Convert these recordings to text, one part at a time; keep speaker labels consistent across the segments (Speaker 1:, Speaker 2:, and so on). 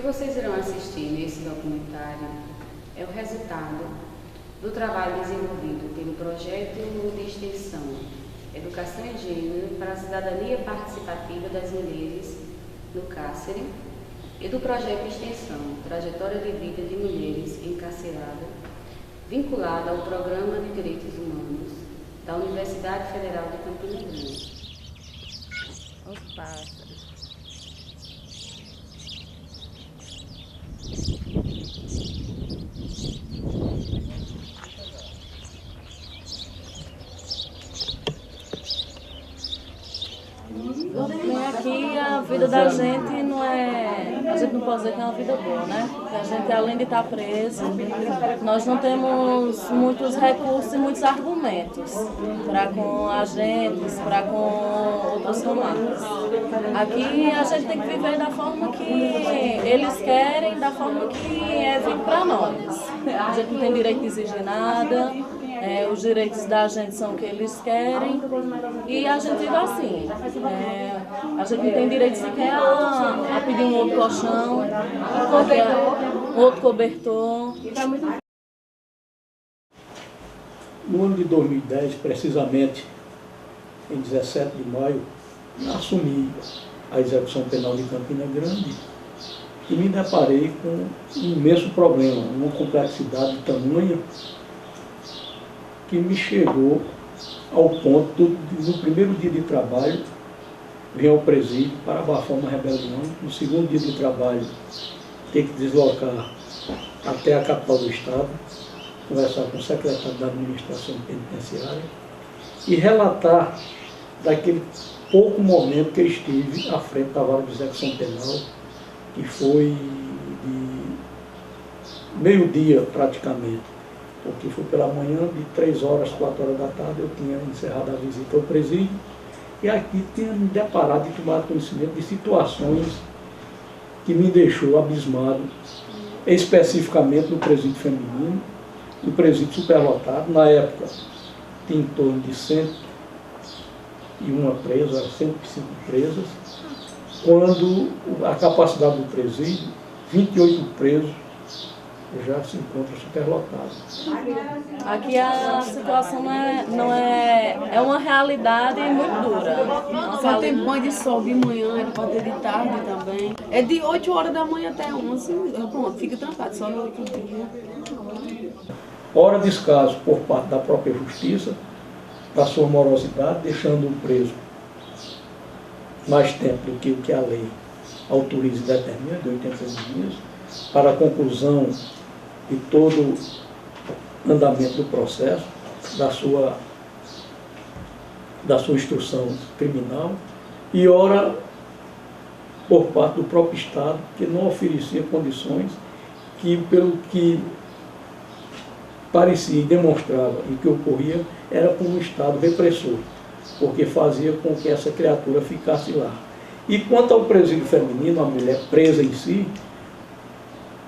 Speaker 1: que vocês irão assistir nesse documentário é o resultado do trabalho desenvolvido pelo projeto de extensão Educação e Gênero para a Cidadania Participativa das Mulheres no Cárcere e do projeto de extensão Trajetória de Vida de Mulheres Encarceradas, vinculada ao Programa de Direitos Humanos da Universidade Federal de Campina Grande. Os pássaros.
Speaker 2: Aqui a vida da gente não é... A gente não pode dizer que é uma vida boa, né? Porque a gente, além de estar preso, nós não temos muitos recursos e muitos argumentos para com agentes, para com outras comarcas. Aqui a gente tem que viver da forma que eles querem, da forma que é vindo para nós. A gente não tem direito de exigir nada. Os direitos da gente são o que eles querem e a gente vive assim. A gente não tem direito sequer a pedir um outro colchão, um outro cobertor.
Speaker 3: No ano de 2010, precisamente em 17 de maio, assumi a execução penal de Campina Grande e me deparei com um imenso problema, uma complexidade tamanha que me chegou ao ponto de, no primeiro dia de trabalho, vir ao presídio para abafar uma rebelião. No segundo dia de trabalho, ter que deslocar até a capital do estado, conversar com o secretário da administração penitenciária e relatar daquele pouco momento que eu estive à frente da vara de execução penal, que foi de meio-dia praticamente, porque foi pela manhã, de 3 horas, 4 horas da tarde, eu tinha encerrado a visita ao presídio e aqui tinha me deparado e tomado conhecimento de situações que me deixou abismado, especificamente no presídio feminino, no presídio superlotado. Na época, tinha em torno de 101 presas, 105 presas, quando a capacidade do presídio, 28 presos, já se encontra superlotado.
Speaker 2: Aqui a situação é uma realidade muito dura.
Speaker 4: Só tem banho de sol de manhã, pode ter de tarde também. É de 8 horas da manhã até 11, pronto, fica trancado, só no outro dia.
Speaker 3: Ora descaso por parte da própria justiça, da sua morosidade, deixando o preso mais tempo do que o que a lei autoriza e determina, de 80 dias, para a conclusão de todo o andamento do processo, da sua instrução criminal, e ora por parte do próprio Estado, que não oferecia condições que, pelo que parecia e demonstrava e que ocorria, era por um Estado repressor, porque fazia com que essa criatura ficasse lá. E quanto ao presídio feminino, a mulher presa em si,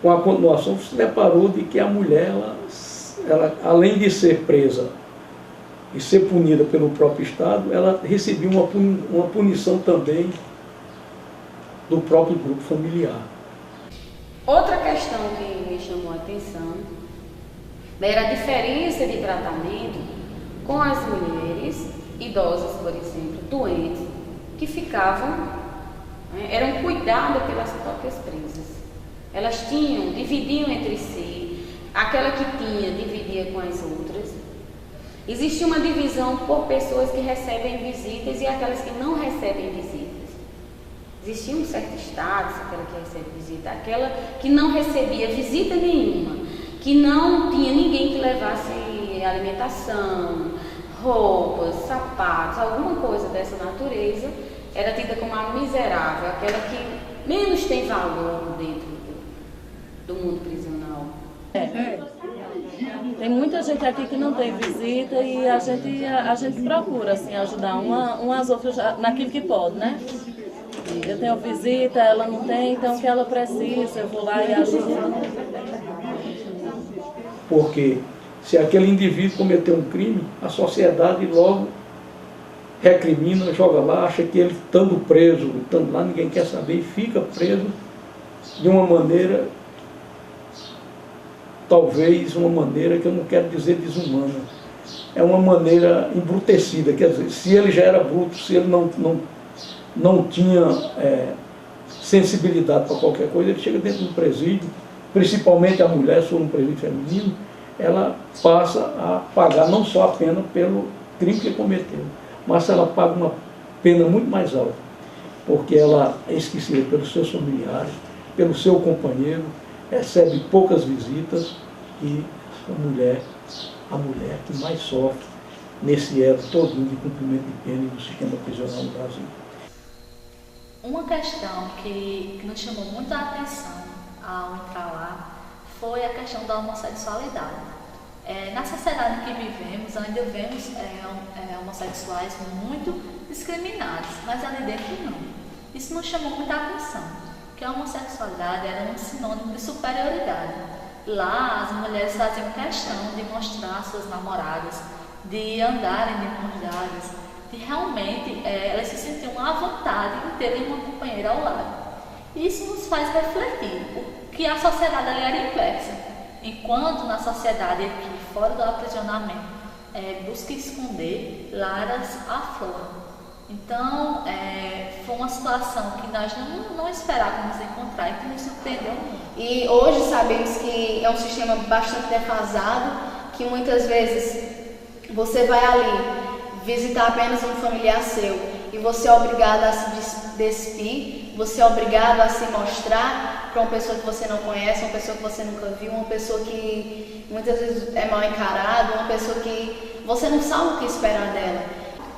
Speaker 3: com a continuação se deparou de que a mulher, ela, além de ser presa e ser punida pelo próprio Estado, ela recebia uma punição também do próprio grupo familiar.
Speaker 1: Outra questão que me chamou a atenção era a diferença de tratamento com as mulheres idosas, por exemplo, doentes, que ficavam, eram cuidadas pelas próprias presas. Elas dividiam entre si, aquela que tinha, dividia com as outras. Existia uma divisão por pessoas que recebem visitas e aquelas que não recebem visitas. Existia um certo status, aquela que recebe visita, aquela que não recebia visita nenhuma, que não tinha ninguém que levasse alimentação, roupas, sapatos, alguma coisa dessa natureza, era tida como a miserável, aquela que menos tem valor dentro do mundo prisional.
Speaker 2: Tem muita gente aqui que não tem visita e a gente procura assim, ajudar umas outras naquilo que pode, né? Eu tenho visita, ela não tem, então o que ela precisa, eu vou lá e ajudo.
Speaker 3: Porque se aquele indivíduo cometeu um crime, a sociedade logo recrimina, joga lá, acha que ele estando preso, estando lá, ninguém quer saber e fica preso de uma maneira, talvez uma maneira que eu não quero dizer desumana, é uma maneira embrutecida, quer dizer, se ele já era bruto, se ele não tinha sensibilidade para qualquer coisa, ele chega dentro do presídio, principalmente a mulher, se for um presídio feminino, ela passa a pagar não só a pena pelo crime que cometeu, mas ela paga uma pena muito mais alta, porque ela é esquecida pelos seus familiares, pelo seu companheiro, recebe poucas visitas e a mulher que mais sofre nesse elo todinho de cumprimento de pena e do sistema prisional no Brasil.
Speaker 5: Uma questão que nos chamou muito a atenção ao entrar lá foi a questão da homossexualidade. Na sociedade que vivemos, ainda vemos homossexuais muito discriminados, mas ali dentro não. Isso nos chamou muita atenção, que a homossexualidade era um sinônimo de superioridade. Lá, as mulheres faziam questão de mostrar suas namoradas, de andarem de mãos dadas, de realmente elas se sentiam à vontade em terem uma companheira ao lado. Isso nos faz refletir que a sociedade ali era inversa. Enquanto na sociedade aqui, fora do aprisionamento, busca esconder, lá elas afloram. Então, foi uma situação que nós não esperávamos encontrar e que nos surpreendeu muito.
Speaker 6: E hoje sabemos que é um sistema bastante defasado, que muitas vezes você vai ali visitar apenas um familiar seu e você é obrigado a se despir, você é obrigado a se mostrar para uma pessoa que você não conhece, uma pessoa que você nunca viu, uma pessoa que muitas vezes é mal encarada, uma pessoa que você não sabe o que esperar dela,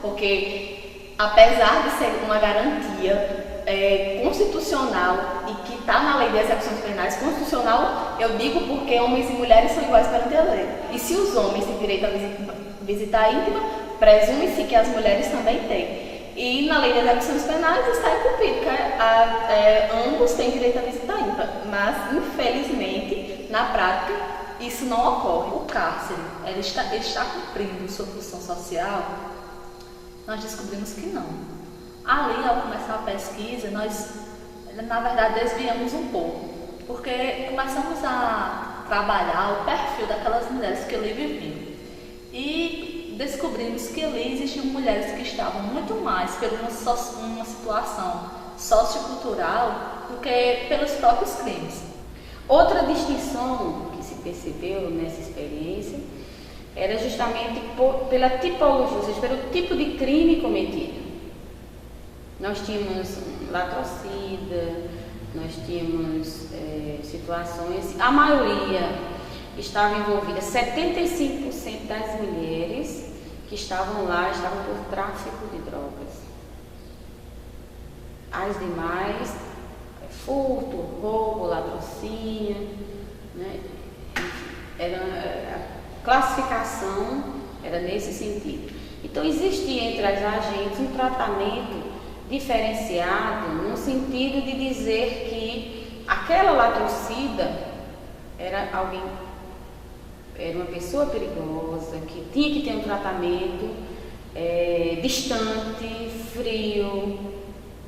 Speaker 6: porque apesar de ser uma garantia constitucional e que está na lei de execuções penais, constitucional eu digo porque homens e mulheres são iguais perante a lei, e se os homens têm direito a visitar íntima, presume-se que as mulheres também têm. E na lei de execuções penais está incumprido, que ambos têm direito a visitar íntima, mas infelizmente, na prática, isso não ocorre.
Speaker 5: O cárcere, ele está cumprindo sua função social? Nós descobrimos que não. Ali, ao começar a pesquisa, nós, na verdade, desviamos um pouco, porque começamos a trabalhar o perfil daquelas mulheres que ali viviam. E descobrimos que ali existiam mulheres que estavam muito mais por uma situação sociocultural do que pelos próprios crimes.
Speaker 1: Outra distinção que se percebeu nessa experiência era justamente pela tipologia, ou seja, pelo tipo de crime cometido. Nós tínhamos latrocida, nós tínhamos situações, a maioria estava envolvida, 75% das mulheres que estavam lá estavam por tráfico de drogas. As demais, furto, roubo, latrocínio, né? A classificação era nesse sentido. Então existia entre as agentes um tratamento diferenciado no sentido de dizer que aquela latrocida era uma pessoa perigosa, que tinha que ter um tratamento distante, frio,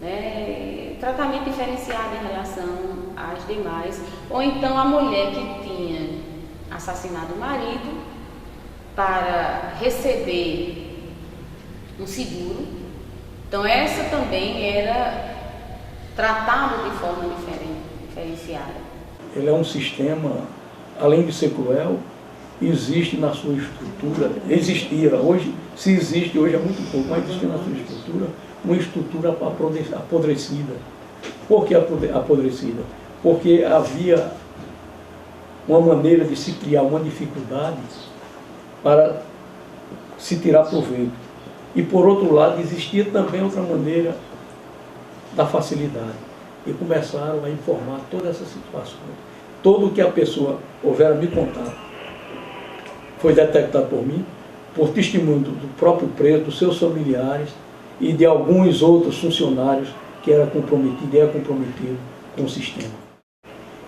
Speaker 1: né? Tratamento diferenciado em relação às demais. Ou então a mulher que tinha assassinado o marido para receber um seguro. Então essa também era tratada de forma diferenciada.
Speaker 3: Ele é um sistema, além de ser cruel, existe na sua estrutura, existia hoje, se existe hoje é muito pouco, mas existia na sua estrutura uma estrutura apodrecida. Por que apodrecida? Porque havia uma maneira de se criar uma dificuldade para se tirar proveito. E por outro lado existia também outra maneira da facilidade. E começaram a informar todas essas situações. Tudo o que a pessoa houver a me contar foi detectado por mim, por testemunho do próprio preso, dos seus familiares e de alguns outros funcionários que era comprometido com o sistema.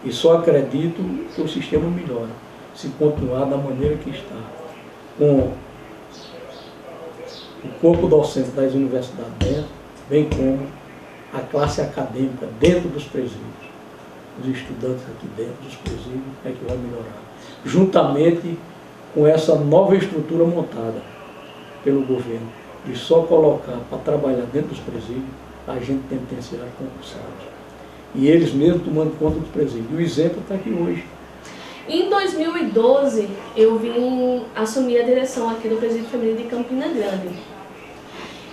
Speaker 3: E só acredito que o sistema melhora, se continuar da maneira que está, com o corpo docente das universidades dentro, bem como a classe acadêmica dentro dos presídios. os estudantes aqui dentro dos presídios, é que vai melhorar. Juntamente com essa nova estrutura montada pelo governo, de só colocar para trabalhar dentro dos presídios agentes penitenciários concursados. E eles mesmos tomando conta dos presídios. E o exemplo está aqui hoje.
Speaker 7: Em 2012, eu vim assumir a direção aqui do Presídio Feminino de Campina Grande.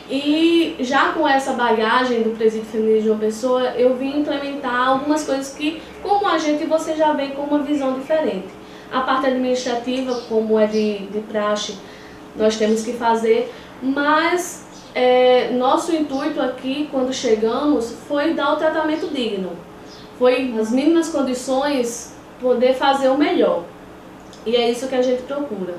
Speaker 7: E já com essa bagagem do Presídio Feminino de João Pessoa, eu vim implementar algumas coisas que, como agente, você já vem com uma visão diferente. A parte administrativa, como é de praxe, nós temos que fazer, mas nosso intuito aqui, quando chegamos, foi dar o tratamento digno. Foi, nas mínimas condições, poder fazer o melhor. E é isso que a gente procura.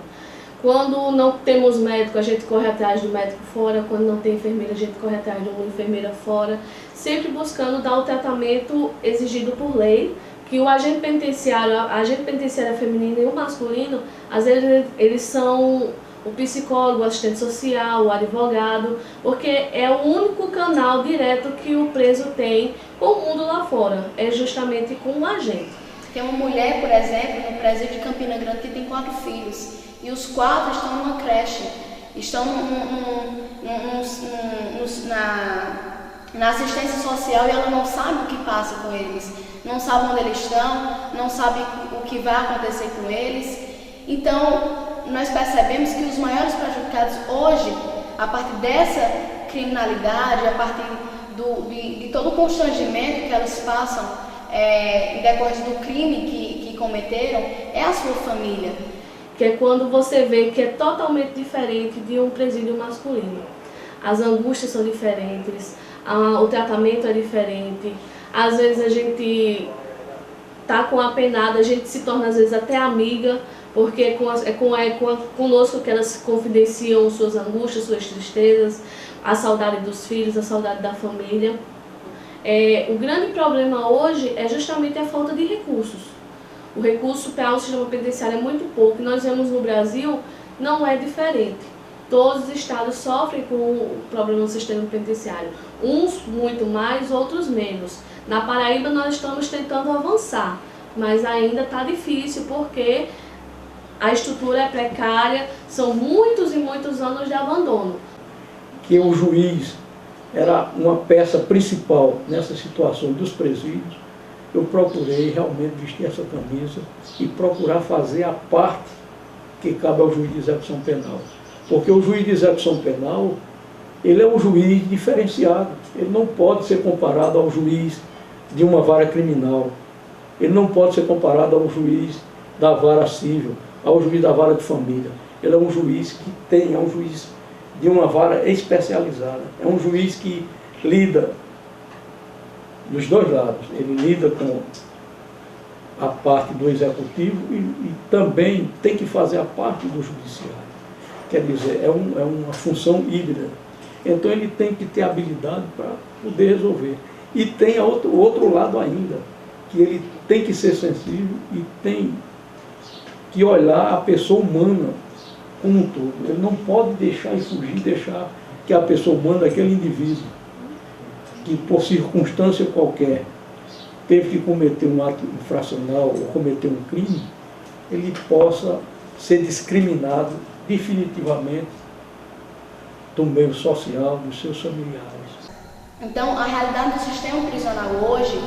Speaker 7: Quando não temos médico, a gente corre atrás do médico fora. Quando não tem enfermeira, a gente corre atrás de uma enfermeira fora. Sempre buscando dar o tratamento exigido por lei, que o agente penitenciário, a agente penitenciária feminina e o masculino, às vezes eles são o psicólogo, o assistente social, o advogado, porque é o único canal direto que o preso tem com o mundo lá fora, é justamente com o agente.
Speaker 6: Tem uma mulher, por exemplo, no presídio de Campina Grande que tem 4 filhos, e os 4 estão numa creche, estão na assistência social, e ela não sabe o que passa com eles, não sabe onde eles estão, não sabe o que vai acontecer com eles. Então, nós percebemos que os maiores prejudicados hoje, a partir dessa criminalidade, a partir de todo o constrangimento que elas passam em decorrência do crime que cometeram, é a sua família.
Speaker 7: Que é quando você vê que é totalmente diferente de um presídio masculino. As angústias são diferentes, o tratamento é diferente. Às vezes a gente tá com a penada, a gente se torna às vezes até amiga, porque conosco que elas confidenciam suas angústias, suas tristezas, a saudade dos filhos, a saudade da família. O grande problema hoje é justamente a falta de recursos. O recurso para o sistema penitenciário é muito pouco. Nós vemos no Brasil, não é diferente. Todos os estados sofrem com o problema do sistema penitenciário. Uns muito mais, outros menos. Na Paraíba nós estamos tentando avançar, mas ainda está difícil porque a estrutura é precária, são muitos e muitos anos de abandono.
Speaker 3: Que o juiz era uma peça principal nessa situação dos presídios, eu procurei realmente vestir essa camisa e procurar fazer a parte que cabe ao juiz de execução penal. Porque o juiz de execução penal, ele é um juiz diferenciado, ele não pode ser comparado ao juiz de uma vara criminal, ele não pode ser comparado ao juiz da vara civil, ao juiz da vara de família. Ele é um juiz é um juiz de uma vara especializada, é um juiz que lida dos dois lados, ele lida com a parte do executivo e também tem que fazer a parte do judiciário. Quer dizer, é uma função híbrida. Então ele tem que ter habilidade para poder resolver. E tem o outro lado ainda, que ele tem que ser sensível e tem que olhar a pessoa humana como um todo. Ele não pode deixar e fugir, deixar que a pessoa humana, aquele indivíduo, que por circunstância qualquer teve que cometer um ato infracional ou cometer um crime, ele possa ser discriminado definitivamente do meio social, dos seus familiares.
Speaker 6: Então, a realidade do sistema prisional hoje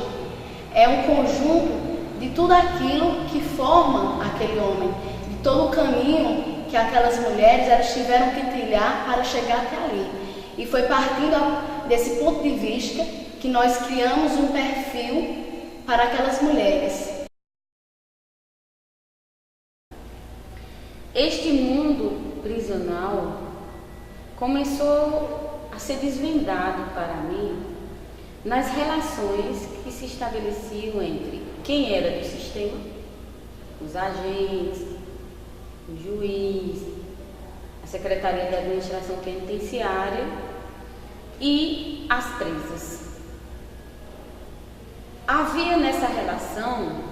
Speaker 6: é um conjunto de tudo aquilo que forma aquele homem, de todo o caminho que aquelas mulheres elas tiveram que trilhar para chegar até ali. E foi partindo desse ponto de vista que nós criamos um perfil para aquelas mulheres.
Speaker 1: Este mundo prisional começou a ser desvendado para mim nas relações que se estabeleciam entre quem era do sistema, os agentes, o juiz, a Secretaria de Administração Penitenciária e as presas. Havia nessa relação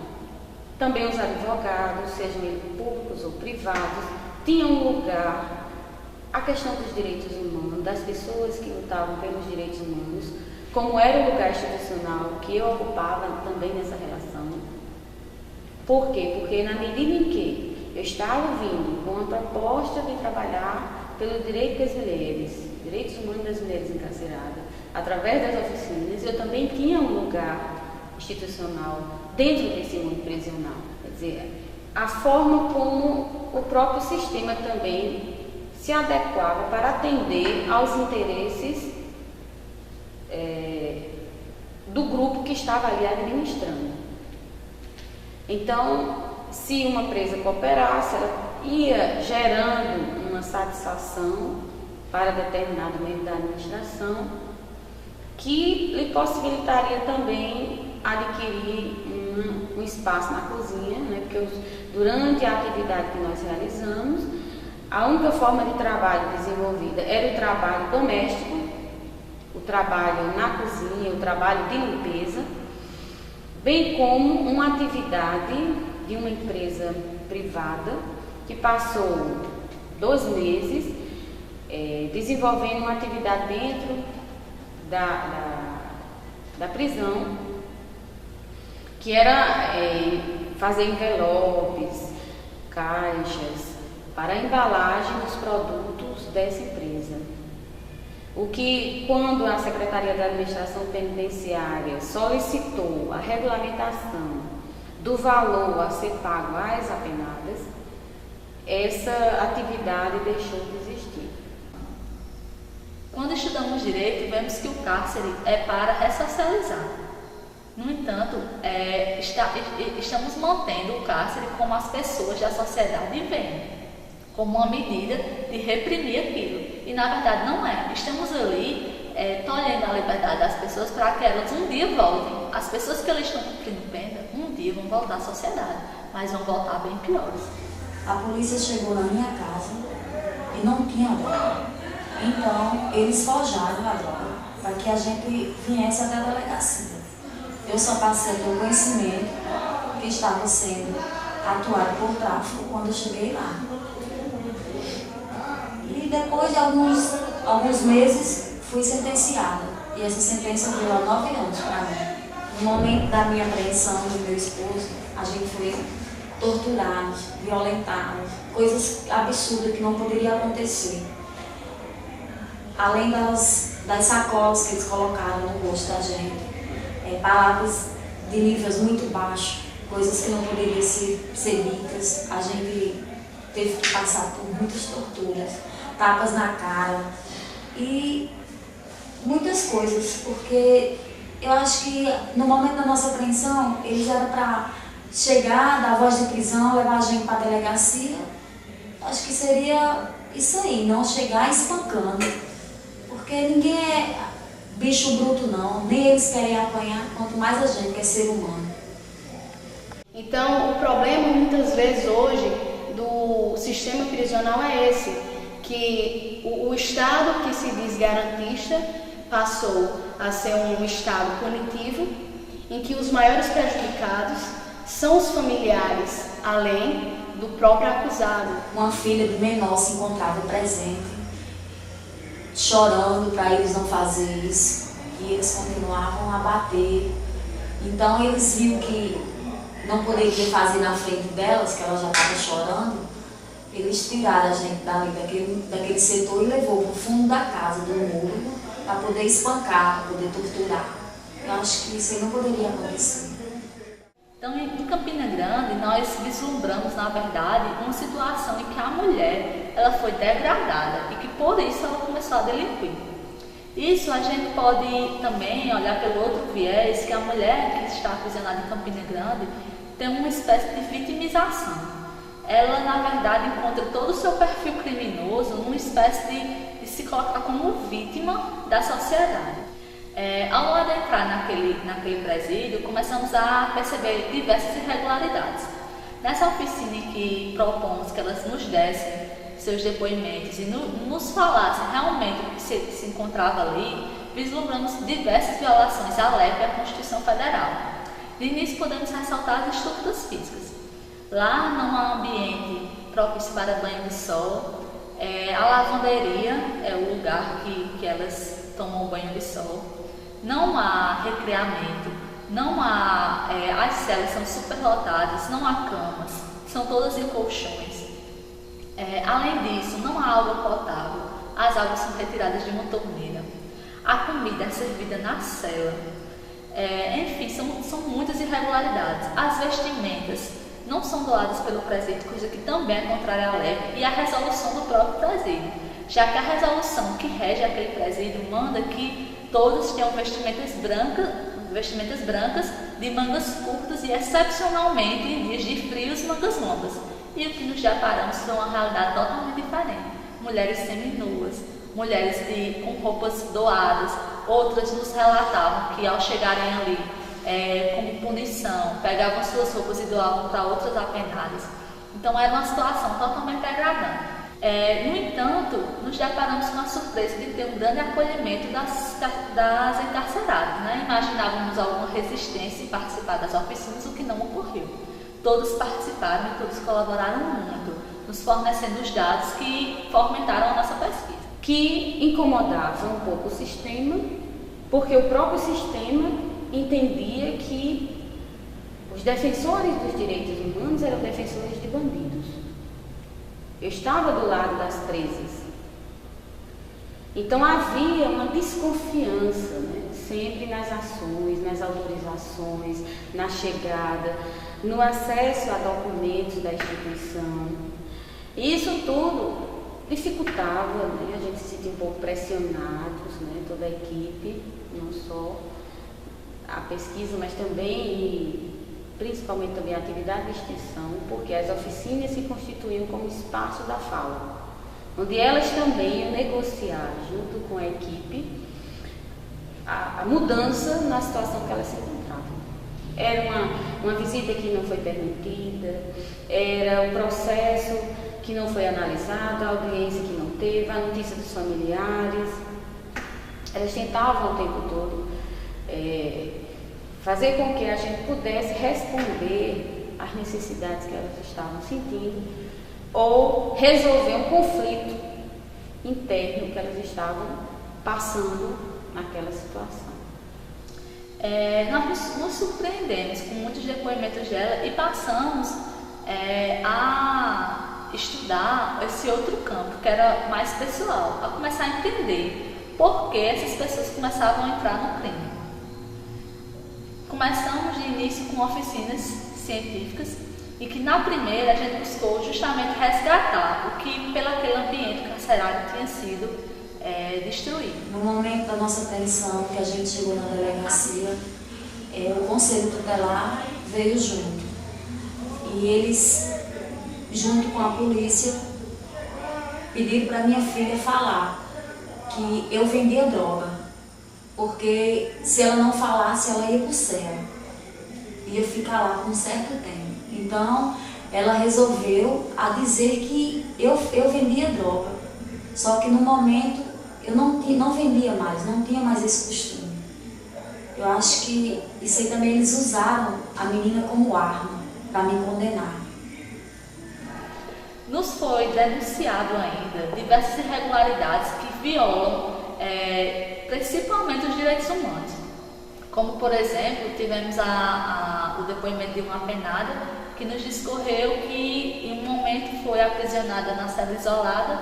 Speaker 1: também os advogados, sejam eles públicos ou privados, tinham um lugar a questão dos direitos humanos, das pessoas que lutavam pelos direitos humanos, como era o lugar institucional que eu ocupava também nessa relação. Por quê? Porque na medida em que eu estava vindo com a proposta de trabalhar pelo direito das mulheres, direitos humanos das mulheres encarceradas, através das oficinas, eu também tinha um lugar institucional dentro desse mundo prisional. Quer dizer, a forma como o próprio sistema também se adequava para atender aos interesses do grupo que estava ali administrando. Então, se uma presa cooperasse, ela ia gerando uma satisfação para determinado membro da administração, que lhe possibilitaria também adquirir um espaço na cozinha, né? Porque durante a atividade que nós realizamos, a única forma de trabalho desenvolvida era o trabalho doméstico, o trabalho na cozinha, o trabalho de limpeza, bem como uma atividade de uma empresa privada que passou 2 meses desenvolvendo uma atividade dentro da prisão, que era fazer envelopes, caixas, para a embalagem dos produtos dessa empresa. O que, quando a Secretaria da Administração Penitenciária solicitou a regulamentação do valor a ser pago às apenadas, essa atividade deixou de existir.
Speaker 5: Quando estudamos direito, vemos que o cárcere é para ressocializar. No entanto, estamos mantendo o cárcere como as pessoas da sociedade veem, como uma medida de reprimir aquilo. E na verdade não é. Estamos ali tolhendo a liberdade das pessoas para que elas um dia voltem. As pessoas que elas estão cumprindo pena, um dia vão voltar à sociedade, mas vão voltar bem piores.
Speaker 8: A polícia chegou na minha casa e não tinha droga. Então, eles forjaram a droga para que a gente viesse até a delegacia. Eu só passei a ter o conhecimento que estava sendo atuado por tráfico quando eu cheguei lá. E depois de alguns meses, fui sentenciada. E essa sentença durou 9 anos para mim. No momento da minha apreensão do meu esposo, a gente foi torturado, violentado, coisas absurdas que não poderiam acontecer. Além das sacolas que eles colocaram no rosto da gente, palavras de níveis muito baixos, coisas que não poderiam ser ditas. A gente teve que passar por muitas torturas, tapas na cara e muitas coisas, porque eu acho que no momento da nossa apreensão, eles eram para chegar, dar voz de prisão, levar a gente para a delegacia. Acho que seria isso aí, não chegar espancando, porque ninguém é bicho bruto não, nem eles querem apanhar, quanto mais a gente que é ser humano.
Speaker 6: Então, o problema muitas vezes hoje do sistema prisional é esse, que o Estado que se diz garantista passou a ser um Estado punitivo, em que os maiores prejudicados são os familiares, além do próprio acusado.
Speaker 8: Uma filha de menor se encontrava presente, chorando para eles não fazerem isso, e eles continuavam a bater. Então eles viram que não poderia fazer na frente delas, que ela já estava chorando. Eles tiraram a gente dali daquele setor e levou para o fundo da casa, do muro, para poder espancar, para poder torturar. Eu acho que isso aí não poderia acontecer.
Speaker 5: Então, em Campina Grande, nós vislumbramos, na verdade, uma situação em que a mulher ela foi degradada e que, por isso, ela começou a delinquir. Isso a gente pode também olhar pelo outro viés, que a mulher que está aprisionada em Campina Grande tem uma espécie de vitimização. Ela, na verdade, encontra todo o seu perfil criminoso numa espécie de se colocar como vítima da sociedade. Ao adentrar naquele presídio, começamos a perceber diversas irregularidades. Nessa oficina em que propomos que elas nos dessem seus depoimentos e nos falassem realmente o que se encontrava ali, vislumbramos diversas violações à lei e à Constituição Federal. De início, podemos ressaltar as estruturas físicas. Lá não há ambiente propício para banho de sol, a lavanderia é o lugar que elas tomam banho de sol. Não há recreamento Não há, as celas são superlotadas, não há camas, são todas em colchões. Além disso, não há água potável, as águas são retiradas de uma torneira. A comida é servida na cela. Enfim, são muitas irregularidades. As vestimentas não são doadas pelo presídio, coisa que também é contrária à lei, e a resolução do próprio presídio, já que a resolução que rege aquele presídio manda que todos tenham vestimentas brancas de mangas curtas e, excepcionalmente, em dias de frios, mangas longas. E o que nos deparamos foi uma realidade totalmente diferente. Mulheres seminuas, mulheres com roupas doadas, outras nos relatavam que ao chegarem ali, como punição, pegavam suas roupas e doavam para outras apenadas. Então era uma situação totalmente degradante. No entanto, nos deparamos com a surpresa de ter um grande acolhimento das encarceradas, né? Imaginávamos alguma resistência em participar das oficinas, o que não ocorreu. Todos participaram e todos colaboraram muito, nos fornecendo os dados que fomentaram a nossa pesquisa.
Speaker 1: Que incomodava um pouco o sistema, porque o próprio sistema entendia que os defensores dos direitos humanos eram defensores de bandidos. Eu estava do lado das presas. Então havia uma desconfiança, né? Sempre nas ações, nas autorizações, na chegada, no acesso a documentos da instituição. E isso tudo dificultava, né? A gente se sentia um pouco pressionados, né? Toda a equipe, não só a pesquisa, mas também, principalmente também a atividade de extensão, porque as oficinas se constituíam como espaço da fala, onde elas também iam negociar, junto com a equipe, a mudança na situação que elas se encontravam. Era uma visita que não foi permitida, era um processo que não foi analisado, a audiência que não teve, a notícia dos familiares. Elas tentavam o tempo todo fazer com que a gente pudesse responder às necessidades que elas estavam sentindo ou resolver um conflito interno que elas estavam passando naquela situação.
Speaker 5: Nós nos surpreendemos com muitos depoimentos dela e passamos a estudar esse outro campo, que era mais pessoal, a começar a entender por que essas pessoas começavam a entrar no crime. Começamos de início com oficinas científicas e que na primeira a gente buscou justamente resgatar o que pelo aquele ambiente carcerário tinha sido destruído.
Speaker 8: No momento da nossa apreensão, que a gente chegou na delegacia, o Conselho Tutelar veio junto. E eles, junto com a polícia, pediram para minha filha falar que eu vendia droga, porque se ela não falasse, ela ia para o céu, ia ficar lá por um certo tempo. Então, ela resolveu a dizer que eu vendia droga, só que no momento eu não vendia mais, não tinha mais esse costume. Eu acho que isso aí também eles usaram a menina como arma para me condenar.
Speaker 5: Nos foi denunciado ainda diversas irregularidades que violam principalmente os direitos humanos. Como, por exemplo, tivemos o depoimento de uma apenada que nos discorreu que em um momento foi aprisionada na cela isolada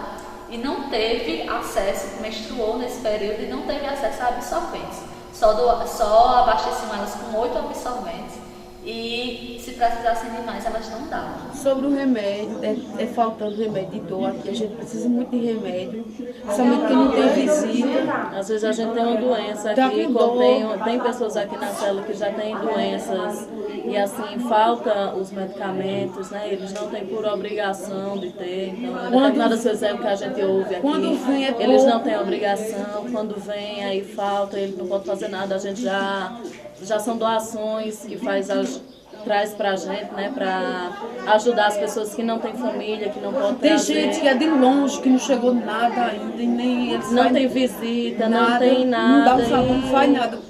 Speaker 5: e não teve acesso, menstruou nesse período e não teve acesso a absorventes. Só abasteciam elas com 8 absorventes e se precisassem de mais, elas não davam.
Speaker 4: Sobre o remédio, faltando remédio de dor aqui, a gente precisa muito de remédio, somente que não tem visita.
Speaker 2: Às vezes a gente tem uma doença aqui, tem pessoas aqui na cela que já têm doenças e assim, falta os medicamentos, né? Eles não têm por obrigação de ter, então é determinadas coisas é o que a gente ouve aqui. Eles não têm obrigação, quando vem aí falta, eles não podem fazer nada, a gente já são doações que traz pra gente, né, pra ajudar as pessoas que não têm família, que não podem trazer.
Speaker 4: Tem gente que é de longe, que não chegou nada ainda, e nem eles
Speaker 2: não tem visita, não tem nada.
Speaker 4: Não faz nada.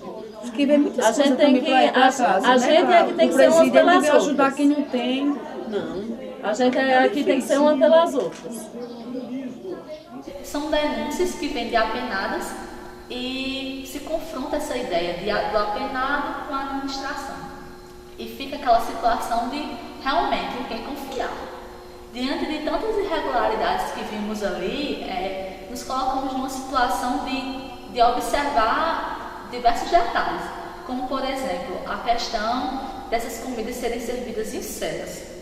Speaker 4: Que vem muitas
Speaker 2: a gente tem que a gente é que tem que ser umas pelas outras.
Speaker 4: Ajudar quem não tem. Não.
Speaker 2: A gente aqui tem que ser uma pelas outras.
Speaker 5: São denúncias que vêm de apenadas e se confronta essa essa ideia do apenado com a administração. E fica aquela situação de realmente em quem confiar. Diante de tantas irregularidades que vimos ali, nos colocamos numa situação de observar diversos detalhes, como por exemplo a questão dessas comidas serem servidas em celas.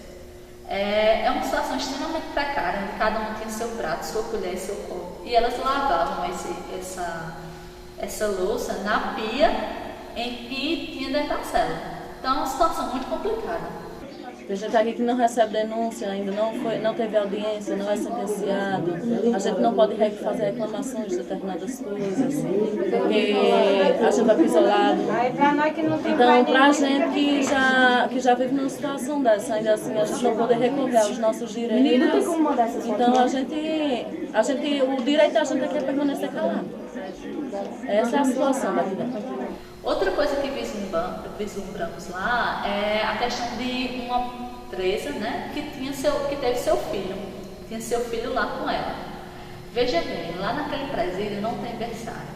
Speaker 5: É uma situação extremamente precária, onde cada um tinha seu prato, sua colher e seu copo. E elas lavavam essa louça na pia em que tinha dentro da cela. Então é uma situação muito complicada.
Speaker 2: Tem gente aqui que não recebe denúncia, ainda não teve audiência, não é sentenciado. A gente não pode fazer reclamações de determinadas coisas, porque a gente vai isolado. Então, para a gente que já vive numa situação dessa, ainda assim, a gente não poder recorrer aos nossos direitos. Então, o direito da gente aqui é permanecer calado. Essa é a situação daqui dentro.
Speaker 5: Outra coisa que vislumbramos lá é a questão de uma presa, né, que teve seu filho. Tinha seu filho lá com ela. Veja bem, lá naquele presídio não tem berçário.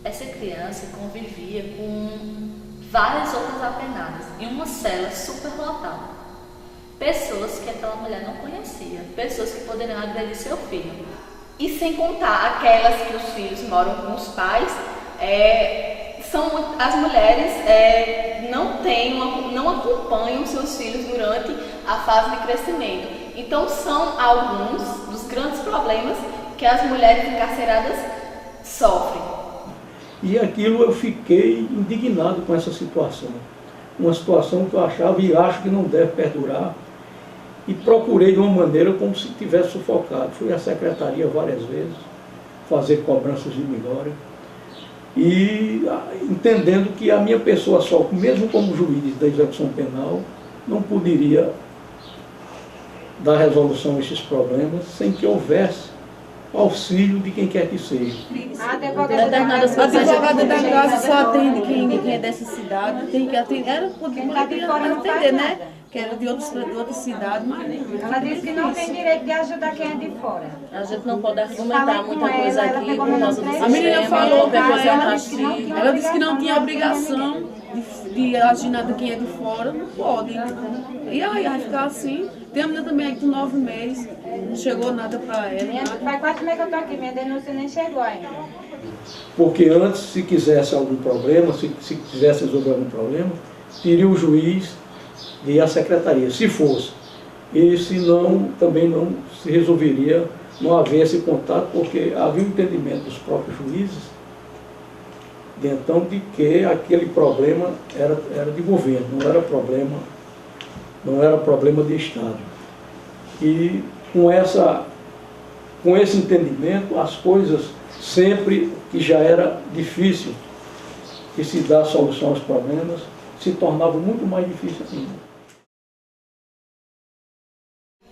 Speaker 5: Essa criança convivia com várias outras apenadas em uma cela superlotada. Pessoas que aquela mulher não conhecia, pessoas que poderiam agredir seu filho.
Speaker 6: E sem contar aquelas que os filhos moram com os pais, as mulheres não acompanham seus filhos durante a fase de crescimento. Então são alguns dos grandes problemas que as mulheres encarceradas sofrem.
Speaker 3: E aquilo eu fiquei indignado com essa situação. Uma situação que eu achava e acho que não deve perdurar. E procurei de uma maneira como se tivesse sufocado. Fui à secretaria várias vezes, fazer cobranças de melhora. E entendendo que a minha pessoa só, mesmo como juiz da execução penal, não poderia dar resolução a esses problemas sem que houvesse auxílio de quem quer que seja.
Speaker 4: A advogada da casa só atende quem é dessa cidade, tem que atender, era podia atender, né? Que era de outra cidade, mas
Speaker 9: ela disse que não tem direito de ajudar quem é de fora.
Speaker 2: A gente não pode argumentar muita coisa aqui por causa do sistema.
Speaker 4: A menina falou que
Speaker 2: ela
Speaker 4: disse que não tinha obrigação de agir nada quem é de fora, não pode. E aí vai ficar assim. Tem a menina também aí com 9 meses, não chegou nada pra ela.
Speaker 9: Faz 4 meses que eu tô aqui, minha denúncia nem chegou ainda.
Speaker 3: Porque antes, se quisesse algum problema, se quisesse resolver algum problema, teria o juiz de ir à secretaria, se fosse. E se não, também não se resolveria, não haver esse contato, porque havia um entendimento dos próprios juízes, de então, de que aquele problema era de governo, não era problema de Estado. E com esse entendimento, as coisas sempre que já era difícil de se dar solução aos problemas, se tornavam muito mais difíceis ainda.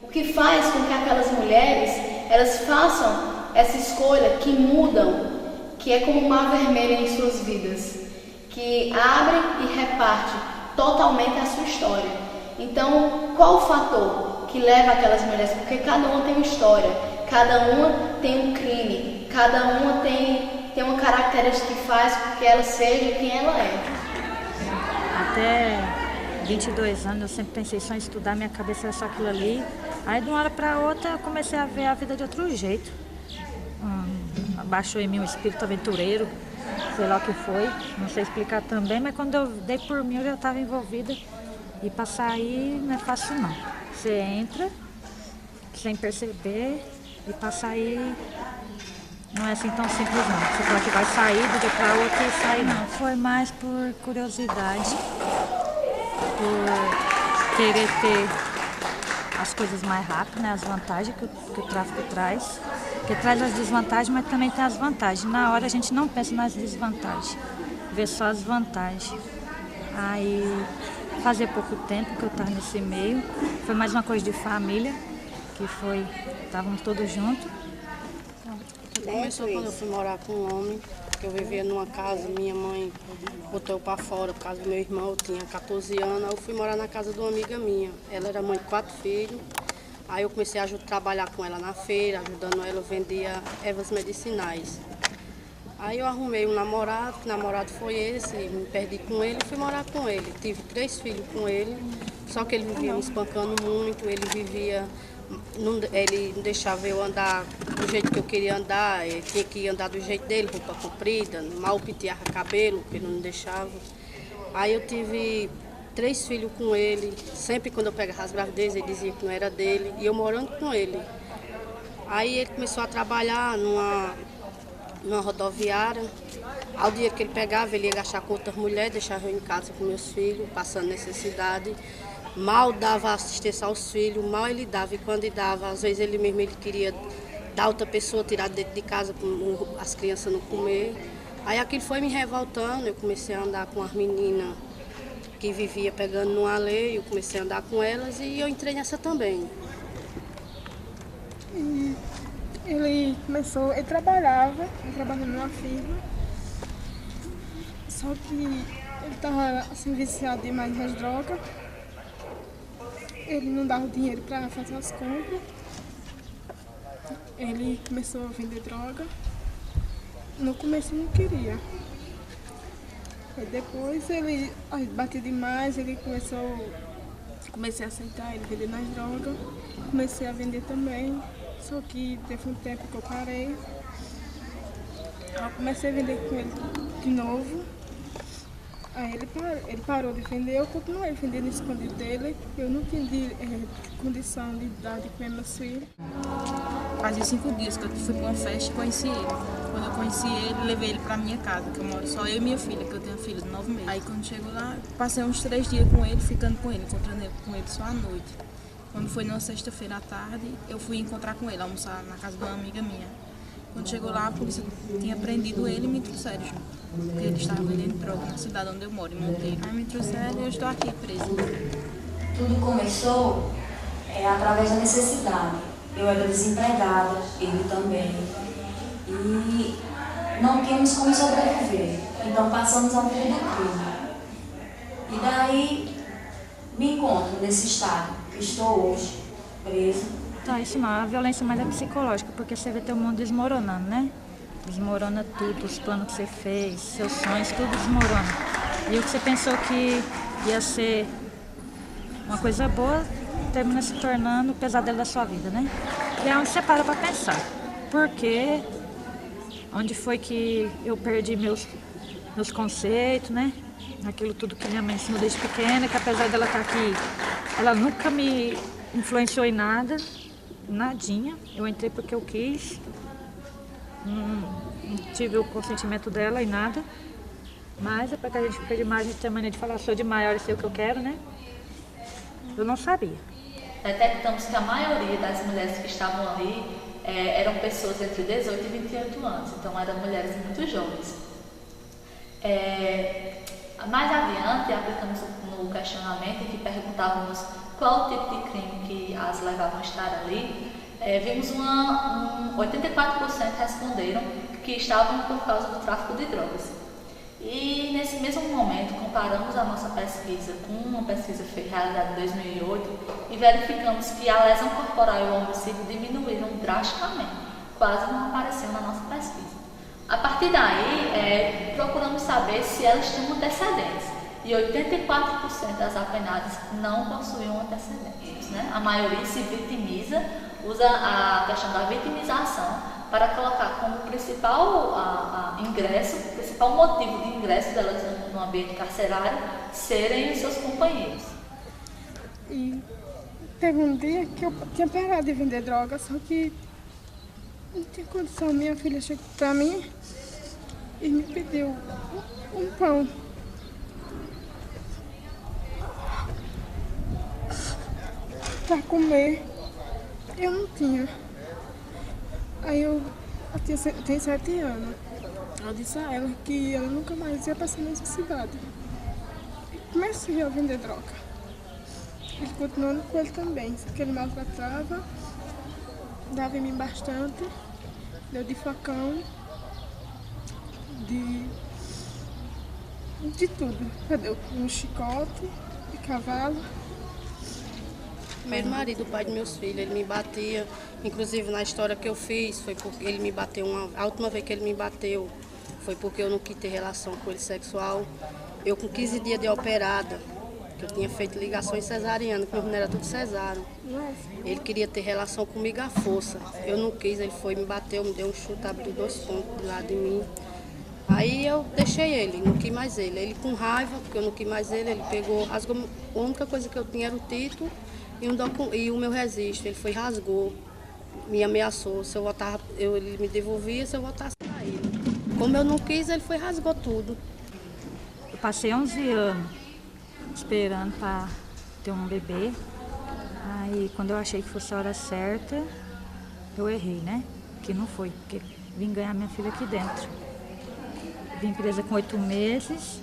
Speaker 6: O que faz com que aquelas mulheres, elas façam essa escolha que mudam, que é como um mar vermelho em suas vidas, que abre e reparte totalmente a sua história. Então, qual o fator que leva aquelas mulheres? Porque cada uma tem uma história, cada uma tem um crime, cada uma tem uma característica que faz com que ela seja quem ela é.
Speaker 10: Até 22 anos eu sempre pensei só em estudar, minha cabeça era só aquilo ali. Aí de uma hora para outra eu comecei a ver a vida de outro jeito. Baixou em mim um espírito aventureiro, sei lá o que foi, não sei explicar também, mas quando eu dei por mim eu já estava envolvida. E para sair não é fácil não. Você entra sem perceber e para sair não é assim tão simples não. Você fala que vai sair do dia para outro e sair não. Foi mais por curiosidade, por querer ter as coisas mais rápido, né? As vantagens que o tráfico traz. Porque traz as desvantagens, mas também tem as vantagens. Na hora a gente não pensa nas desvantagens, vê só as vantagens. Aí, fazia pouco tempo que eu estava nesse meio, foi mais uma coisa de família, que foi, estávamos todos juntos.
Speaker 11: Começou quando eu fui morar com um homem, que eu vivia numa casa, minha mãe botou eu para fora por causa do meu irmão, eu tinha 14 anos, aí eu fui morar na casa de uma amiga minha. Ela era mãe de 4 filhos, aí eu comecei a trabalhar com ela na feira, ajudando ela, eu vendia ervas medicinais. Aí eu arrumei um namorado, que namorado foi esse, me perdi com ele e fui morar com ele. Tive 3 filhos com ele, só que ele vivia me espancando muito, ele não deixava eu andar do jeito que eu queria andar, ele tinha que andar do jeito dele, roupa comprida, mal penteava cabelo, porque ele não deixava. Aí eu tive 3 filhos com ele, sempre quando eu pegava as gravidezes ele dizia que não era dele, e eu morando com ele. Aí ele começou a trabalhar numa rodoviária. Ao dia que ele pegava, ele ia gastar com outras mulheres, deixava eu em casa com meus filhos, passando necessidade. Mal dava assistência aos filhos, mal ele dava. E quando ele dava, às vezes ele mesmo queria dar outra pessoa, tirar dentro de casa para as crianças não comer. Aí aquilo foi me revoltando, eu comecei a andar com as meninas que vivia pegando no alheio, eu comecei a andar com elas e eu entrei nessa também.
Speaker 12: E ele trabalhava numa firma, só que ele estava assim, viciado demais nas drogas, ele não dava dinheiro para fazer as compras, ele começou a vender droga, no começo não queria, e depois ele bateu demais, ele comecei a aceitar ele vender nas drogas, comecei a vender também. Só que teve um tempo que eu parei, eu comecei a vender com ele de novo, aí ele parou de vender, eu continuei vendendo escondido dele, eu não tinha condição de dar de comer meus filhos.
Speaker 13: Fazia 5 dias que eu fui para uma festa e conheci ele. Quando eu conheci ele, levei ele para minha casa, que eu moro só eu e minha filha, que eu tenho uma filha de 9 meses. Aí quando chego lá, passei uns 3 dias com ele, ficando com ele, encontrando com ele só à noite. Quando foi numa sexta-feira à tarde, eu fui encontrar com ele, almoçar na casa de uma amiga minha. Quando chegou lá, a polícia tinha prendido ele e me trouxeram junto, porque ele estava vendendo droga na cidade onde eu moro, em Monteiro. Aí me trouxeram e eu estou aqui presa.
Speaker 8: Tudo começou através da necessidade. Eu era desempregada, ele também, e não tínhamos como sobreviver, então passamos a vida do crime. E daí me encontro nesse estado. Estou hoje presa.
Speaker 10: Então, isso não, a violência mais é psicológica, porque você vê teu mundo desmoronando, né? Desmorona tudo, os planos que você fez, seus sonhos, tudo desmorona. E o que você pensou que ia ser uma coisa boa, termina se tornando o pesadelo da sua vida, né? E é onde você para pra pensar. Por quê? Onde foi que eu perdi meus conceitos, né? Aquilo tudo que minha mãe ensinou desde pequena, que apesar dela estar aqui, ela nunca me influenciou em nada, nadinha. Eu entrei porque eu quis, não tive o consentimento dela em nada. Mas é porque a gente fica demais, a gente tem a mania de falar, sou de maior e sei o que eu quero, né? Eu não sabia.
Speaker 5: Detectamos que a maioria das mulheres que estavam ali eram pessoas entre 18 e 28 anos, então eram mulheres muito jovens. Mais adiante, aplicamos no questionamento em que perguntávamos qual o tipo de crime que as levavam a estar ali, vimos 84% responderam que estavam por causa do tráfico de drogas. E nesse mesmo momento comparamos a nossa pesquisa com uma pesquisa realizada em 2008 e verificamos que a lesão corporal e o homicídio diminuíram drasticamente, quase não apareceu na nossa pesquisa. A partir daí, procuramos saber se elas tinham antecedentes, e 84% das apenadas não possuíam antecedentes, né? A maioria se vitimiza, usa a questão da vitimização para colocar como principal principal motivo de ingresso delas no ambiente carcerário serem os seus companheiros.
Speaker 12: E teve um dia que eu tinha parado de vender droga, só que não tinha condição. Minha filha chegou para mim e me pediu um pão. Para comer. Eu não tinha. Aí eu tenho 7 anos. Eu disse a ela que ela nunca mais ia passar necessidade. Comecei a vender droga. Ele continuando com ele também, só que ele maltratava, dava em mim bastante, deu de facão, de tudo. Deu um chicote, de cavalo.
Speaker 11: Meu marido, o pai de meus filhos, ele me batia. Inclusive na história que eu fiz, foi porque ele me bateu a última vez que ele me bateu foi porque eu não quis ter relação com ele sexual. Eu com 15 dias de operada, que eu tinha feito ligações cesarianas, que meu menino era tudo cesárea. Ele queria ter relação comigo à força. Eu não quis, ele foi, me bateu, me deu um chute, abriu 2 pontos do lado de mim. Aí eu deixei ele, não quis mais ele. Ele com raiva, porque eu não quis mais ele pegou, rasgou. A única coisa que eu tinha era o título e o meu registro. Ele foi, rasgou, me ameaçou. Se eu voltar, ele me devolvia, se eu voltasse para ele. Como eu não quis, ele foi, rasgou tudo.
Speaker 10: Eu passei 11 anos esperando para ter um bebê. Aí quando eu achei que fosse a hora certa, eu errei, né? Que não foi, porque vim ganhar minha filha aqui dentro. Vim presa com 8 meses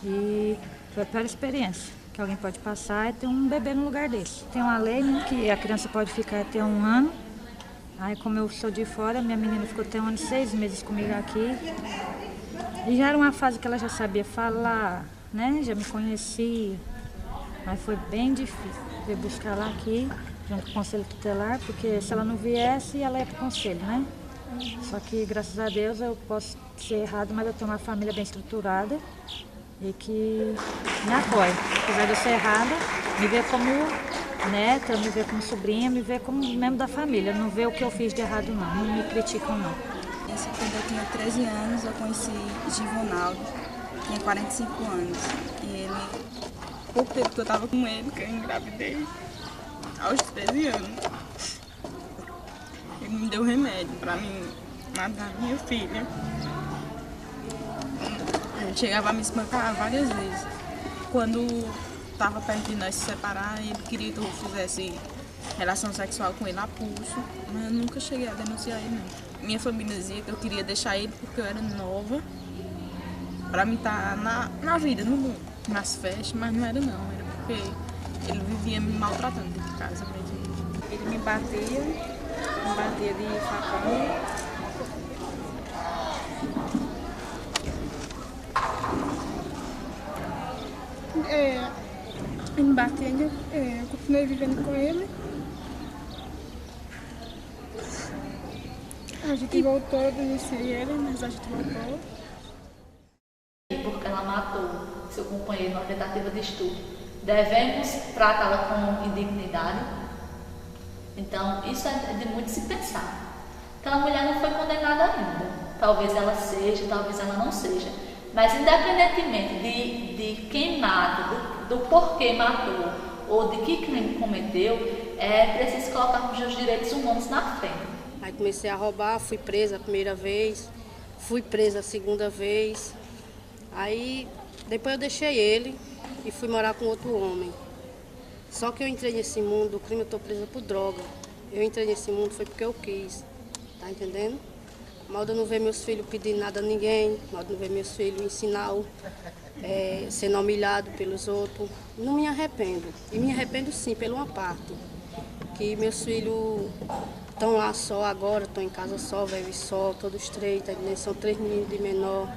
Speaker 10: e foi a pior experiência que alguém pode passar é ter um bebê no lugar desse. Tem uma lei, né, que a criança pode ficar até 1 ano. Aí como eu sou de fora, minha menina ficou até 1 ano e 6 meses comigo aqui. E já era uma fase que ela já sabia falar, né? Já me conhecia. Mas foi bem difícil vir buscar ela aqui, junto com o conselho tutelar, porque se ela não viesse, ela ia para o conselho, né? Só que, graças a Deus, eu posso ser errado, mas eu tenho uma família bem estruturada e que me apoia. Apesar de eu ser errada, me vê como neta, me vê como sobrinha, me vê como membro da família. Não vê o que eu fiz de errado, não me criticam, não.
Speaker 13: Quando eu tinha 13 anos, eu conheci Givonaldo, tinha 45 anos. E ele, pouco tempo que eu estava com ele, que eu engravidei, aos 13 anos. Ele me deu remédio para mim matar minha filha. Ele chegava a me espancar várias vezes. Quando estava perto de nós se separar, ele queria que eu fizesse relação sexual com ele a pulso, mas eu nunca cheguei a denunciar ele, não. Minha família dizia que eu queria deixar ele porque eu era nova, para mim estar na vida, no mundo, nas festas, mas não era não, era porque ele vivia me maltratando dentro de casa mesmo. Ele me batia de facão.
Speaker 12: Ele me batia, eu continuei vivendo com ele. A gente voltou, eu denunciei ele, mas a gente voltou.
Speaker 5: Porque ela matou seu companheiro numa tentativa de estupro. Devemos tratá-la com indignidade? Então, isso é de muito se pensar. Aquela mulher não foi condenada ainda. Talvez ela seja, talvez ela não seja. Mas, independentemente de quem mata, do porquê matou ou de que crime cometeu, é preciso colocarmos os direitos humanos na frente.
Speaker 11: Aí comecei a roubar, fui presa a primeira vez, fui presa a segunda vez. Aí, depois eu deixei ele e fui morar com outro homem. Só que eu entrei nesse mundo do crime, eu estou presa por droga. Eu entrei nesse mundo foi porque eu quis, tá entendendo? Mal de eu não ver meus filhos pedindo nada a ninguém, mal de não ver meus filhos ensinar, sendo humilhado pelos outros. Não me arrependo. E me arrependo sim, pela uma parte. Que meus filhos estão lá só agora, estão em casa só, vive só, todos 3, são 3 meninos de menor.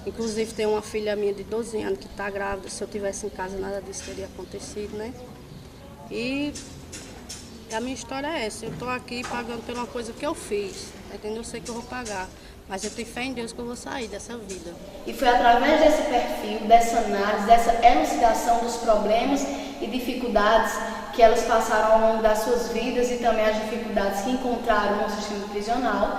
Speaker 11: Inclusive tem uma filha minha de 12 anos que está grávida. Se eu estivesse em casa, nada disso teria acontecido, né? E a minha história é essa. Eu estou aqui pagando por uma coisa que eu fiz. Entendeu? Eu sei que eu vou pagar. Mas eu tenho fé em Deus que eu vou sair dessa vida.
Speaker 6: E foi através desse perfil, dessa análise, dessa elucidação dos problemas e dificuldades que elas passaram ao longo das suas vidas e também as dificuldades que encontraram no sistema prisional,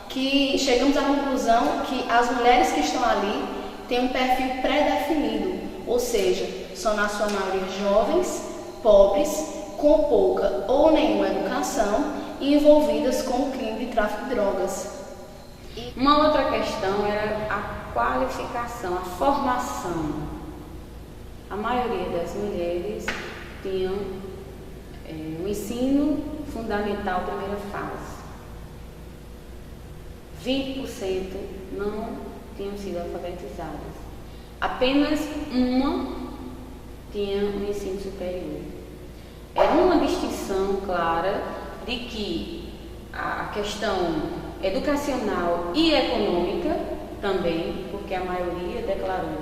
Speaker 6: que chegamos à conclusão que as mulheres que estão ali têm um perfil pré-definido, ou seja, são na sua maioria jovens, pobres, com pouca ou nenhuma educação e envolvidas com o crime de tráfico de drogas.
Speaker 1: Uma outra questão era a qualificação, a formação. A maioria das mulheres tinham o ensino fundamental, primeira fase. 20% não tinham sido alfabetizadas. Apenas uma tinha um ensino superior. Era uma distinção clara de que a questão educacional e econômica também, porque a maioria declarou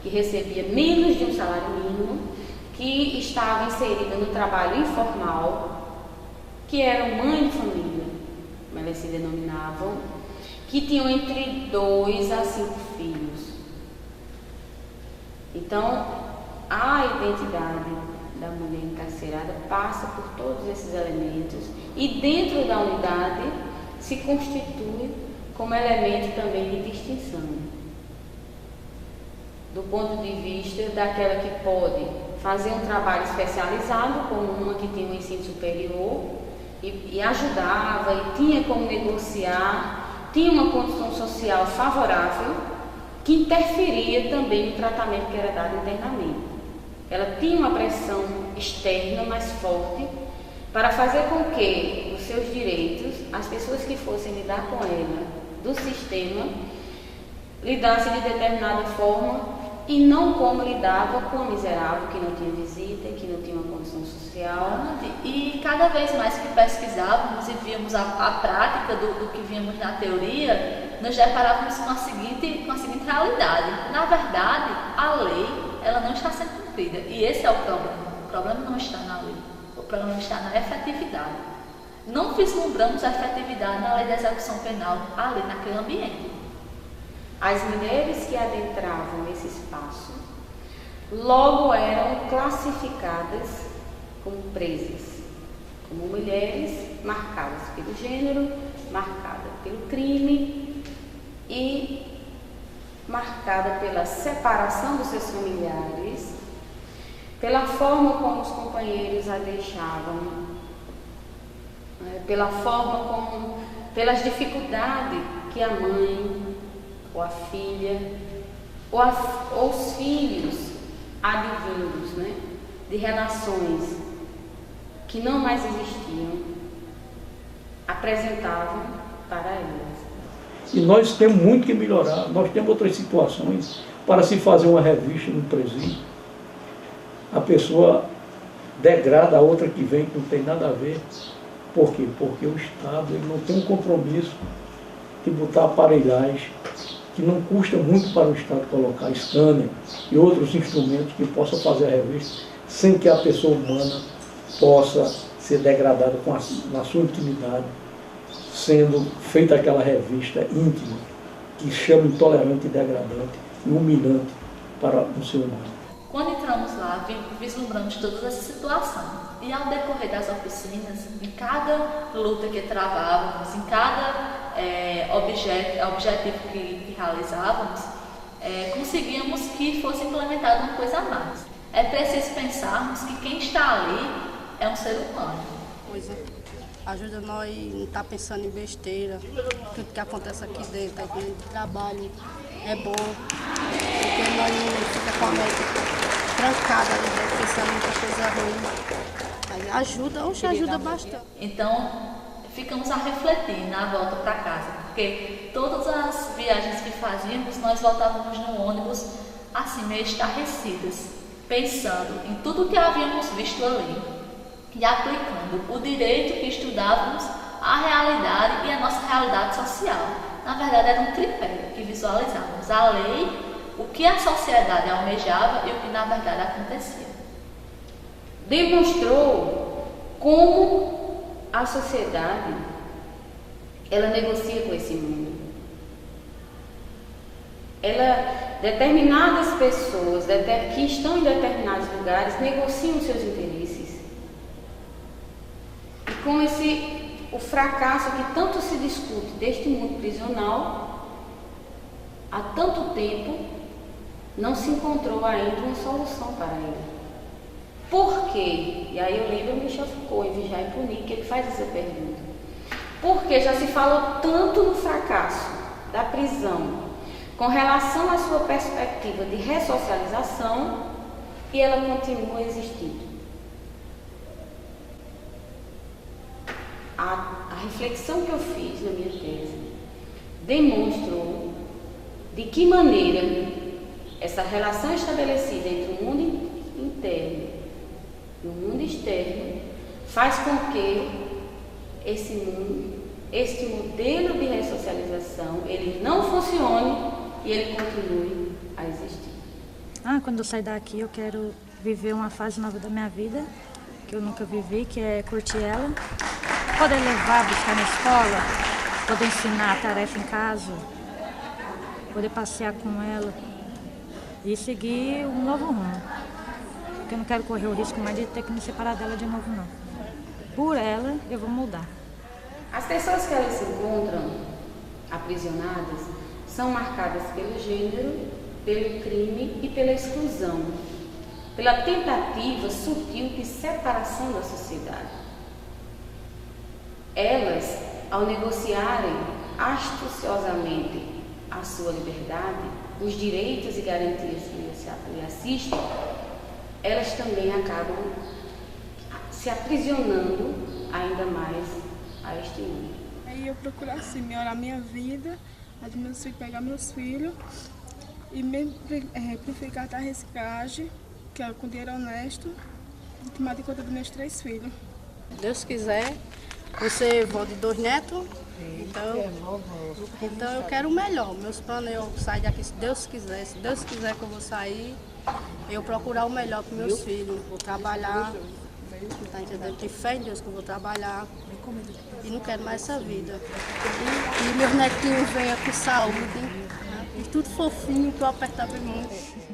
Speaker 1: que recebia menos de um salário mínimo, que estava inserida no trabalho informal, que eram mãe de família, como elas se denominavam, que tinham entre 2 a 5 filhos. Então, a identidade da mulher encarcerada passa por todos esses elementos e dentro da unidade se constitui como elemento também de distinção. Do ponto de vista daquela que pode fazer um trabalho especializado, como uma que tinha um ensino superior e ajudava e tinha como negociar, tinha uma condição social favorável que interferia também no tratamento que era dado internamente. Ela tinha uma pressão externa mais forte para fazer com que os seus direitos, as pessoas que fossem lidar com ela do sistema, lidassem de determinada forma e não como lidava com a miserável que não tinha visita, que não tinha uma condição social.
Speaker 5: E cada vez mais que pesquisávamos e víamos a prática do que víamos na teoria, nos deparávamos com a seguinte realidade. Na verdade, a lei ela não está sendo cumprida. E esse é o problema. O problema não está na lei. O problema está na efetividade. Não vislumbramos a efetividade na lei de execução penal ali naquele ambiente.
Speaker 1: As mulheres que adentravam esse espaço logo eram classificadas como presas, como mulheres marcadas pelo gênero, marcadas pelo crime e marcada pela separação dos seus familiares, pela forma como os companheiros a deixavam, pelas dificuldades que a mãe ou a filha ou os filhos advindos, de relações que não mais existiam, apresentavam para elas.
Speaker 3: E nós temos muito que melhorar, nós temos outras situações para se fazer uma revista no presídio. A pessoa degrada a outra que vem, que não tem nada a ver. Por quê? Porque o Estado ele não tem um compromisso de botar aparelhagem, que não custa muito para o Estado colocar scanner e outros instrumentos que possam fazer a revista sem que a pessoa humana possa ser degradada na sua intimidade, sendo feita aquela revista íntima que chama intolerante e degradante e humilhante para o ser humano.
Speaker 5: Quando entramos lá, vislumbramos toda essa situação. E ao decorrer das oficinas, em cada luta que travávamos, em cada objetivo que realizávamos, conseguíamos que fosse implementada uma coisa a mais. É preciso pensarmos que quem está ali é um ser humano.
Speaker 11: Pois é. Ajuda nós a não estar pensando em besteira, tudo que acontece aqui dentro, aí quando a gente trabalha é bom, porque nós não fica com a mente trancada ali dentro, pensando em muita coisa ruim. Aí ajuda bastante.
Speaker 5: Então, ficamos a refletir na volta para casa, porque todas as viagens que fazíamos, nós voltávamos no ônibus assim, meio estarrecidas, pensando em tudo que havíamos visto ali e aplicando o direito que estudávamos à realidade e à nossa realidade social. Na verdade, era um tripé que visualizávamos a lei, o que a sociedade almejava e o que na verdade acontecia.
Speaker 1: Demonstrou como a sociedade ela negocia com esse mundo. Determinadas pessoas que estão em determinados lugares negociam seus interesses. E com o fracasso que tanto se discute deste mundo prisional, há tanto tempo não se encontrou ainda uma solução para ele. Por quê? E aí o livro Michel Foucault, em Vigiar e Punir, que ele faz essa pergunta. Porque já se falou tanto no fracasso da prisão com relação à sua perspectiva de ressocialização e ela continua existindo. A reflexão que eu fiz na minha tese demonstrou de que maneira essa relação estabelecida entre o mundo interno e o mundo externo faz com que este modelo de ressocialização, ele não funcione e ele continue a existir.
Speaker 10: Quando eu sair daqui eu quero viver uma fase nova da minha vida, que eu nunca vivi, que é curtir ela, poder levar, buscar na escola, poder ensinar a tarefa em casa, poder passear com ela e seguir um novo rumo. Porque eu não quero correr o risco mais de ter que me separar dela de novo, não. Por ela, eu vou mudar.
Speaker 1: As pessoas que elas se encontram aprisionadas são marcadas pelo gênero, pelo crime e pela exclusão, pela tentativa sutil de separação da sociedade. Elas, ao negociarem astuciosamente a sua liberdade, os direitos e garantias que lhe assistem, elas também acabam se aprisionando ainda mais a este mundo.
Speaker 12: Aí eu procuro assim, melhorar minha vida, pegar meus filhos e amplificar a reciclagem, que é com dinheiro honesto, e tomar de conta dos meus 3 filhos.
Speaker 11: Deus quiser, você vó de 2 netos, então eu quero o melhor. Meus planos eu sair daqui se Deus quiser que eu vou sair, eu procurar o melhor para meus filhos, vou trabalhar, tá entendendo? Tenho fé em Deus que eu vou trabalhar e não quero mais essa vida. E meus netinhos venham com saúde, e tudo fofinho, que eu apertava muito.